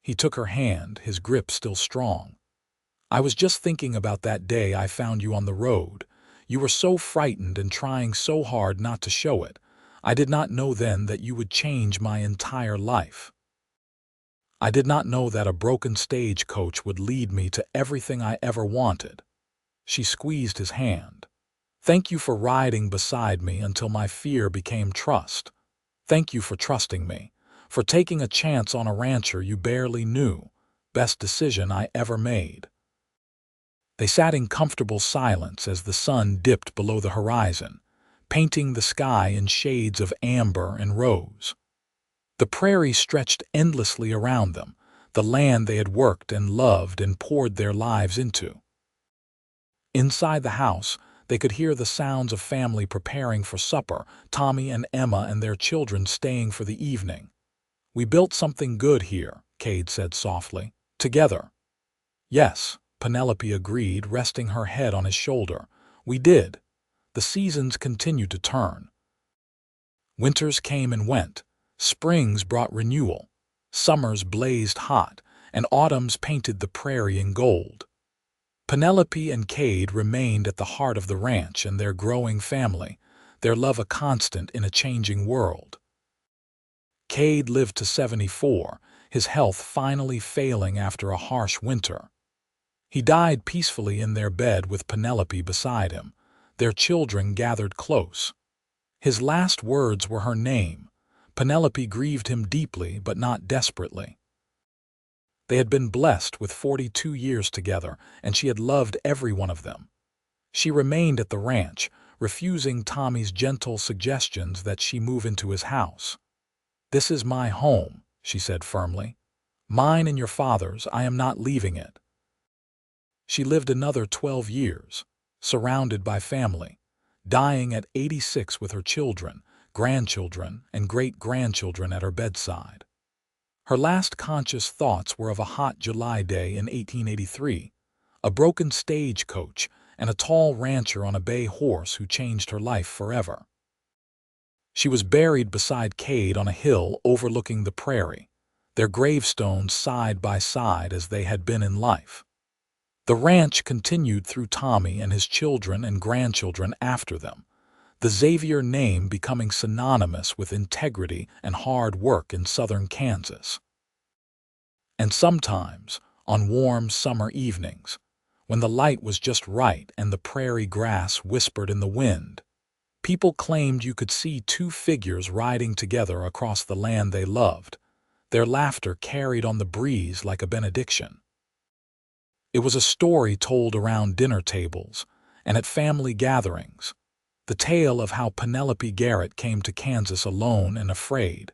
He took her hand, his grip still strong. "I was just thinking about that day I found you on the road. You were so frightened and trying so hard not to show it. I did not know then that you would change my entire life. I did not know that a broken stagecoach would lead me to everything I ever wanted." She squeezed his hand. "Thank you for riding beside me until my fear became trust. Thank you for trusting me, for taking a chance on a rancher you barely knew. Best decision I ever made." They sat in comfortable silence as the sun dipped below the horizon, painting the sky in shades of amber and rose. The prairie stretched endlessly around them, the land they had worked and loved and poured their lives into. Inside the house, they could hear the sounds of family preparing for supper, Tommy and Emma and their children staying for the evening. "We built something good here," Kade said softly. "Together." "Yes," Penelope agreed, resting her head on his shoulder. "We did." The seasons continued to turn. Winters came and went. Springs brought renewal. Summers blazed hot, and autumns painted the prairie in gold. Penelope and Kade remained at the heart of the ranch and their growing family, their love a constant in a changing world. Kade lived to 74, his health finally failing after a harsh winter. He died peacefully in their bed with Penelope beside him, their children gathered close. His last words were her name. Penelope grieved him deeply, but not desperately. They had been blessed with 42 years together, and she had loved every one of them. She remained at the ranch, refusing Tommy's gentle suggestions that she move into his house. "This is my home," she said firmly. "Mine and your father's, I am not leaving it." She lived another 12 years, surrounded by family, dying at 86 with her children, grandchildren, and great-grandchildren at her bedside. Her last conscious thoughts were of a hot July day in 1883, a broken stagecoach, and a tall rancher on a bay horse who changed her life forever. She was buried beside Kade on a hill overlooking the prairie, their gravestones side by side as they had been in life. The ranch continued through Tommy and his children and grandchildren after them, the Xavier name becoming synonymous with integrity and hard work in southern Kansas. And sometimes, on warm summer evenings, when the light was just right and the prairie grass whispered in the wind, people claimed you could see two figures riding together across the land they loved, their laughter carried on the breeze like a benediction. It was a story told around dinner tables and at family gatherings, the tale of how Penelope Garrett came to Kansas alone and afraid,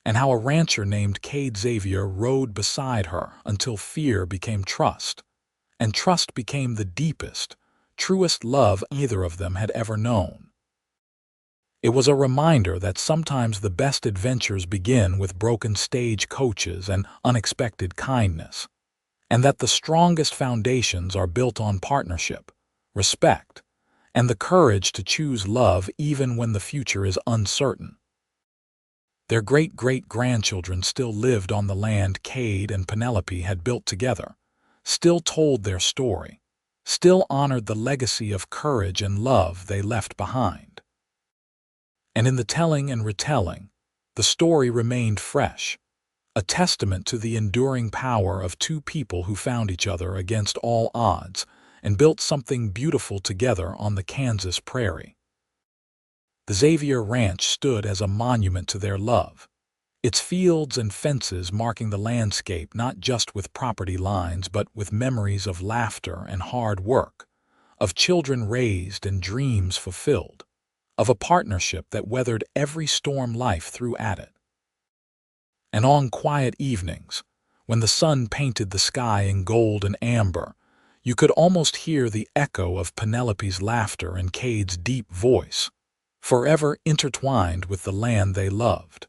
and how a rancher named Kade Xavier rode beside her until fear became trust, and trust became the deepest, truest love either of them had ever known. It was a reminder that sometimes the best adventures begin with broken stage coaches and unexpected kindness, and that the strongest foundations are built on partnership, respect, and the courage to choose love even when the future is uncertain. Their great-great-grandchildren still lived on the land Kade and Penelope had built together, still told their story, still honored the legacy of courage and love they left behind. And in the telling and retelling, the story remained fresh, a testament to the enduring power of two people who found each other against all odds and built something beautiful together on the Kansas prairie. The Xavier Ranch stood as a monument to their love, its fields and fences marking the landscape not just with property lines but with memories of laughter and hard work, of children raised and dreams fulfilled, of a partnership that weathered every storm life threw at it. And on quiet evenings, when the sun painted the sky in gold and amber, you could almost hear the echo of Penelope's laughter and Kade's deep voice, forever intertwined with the land they loved.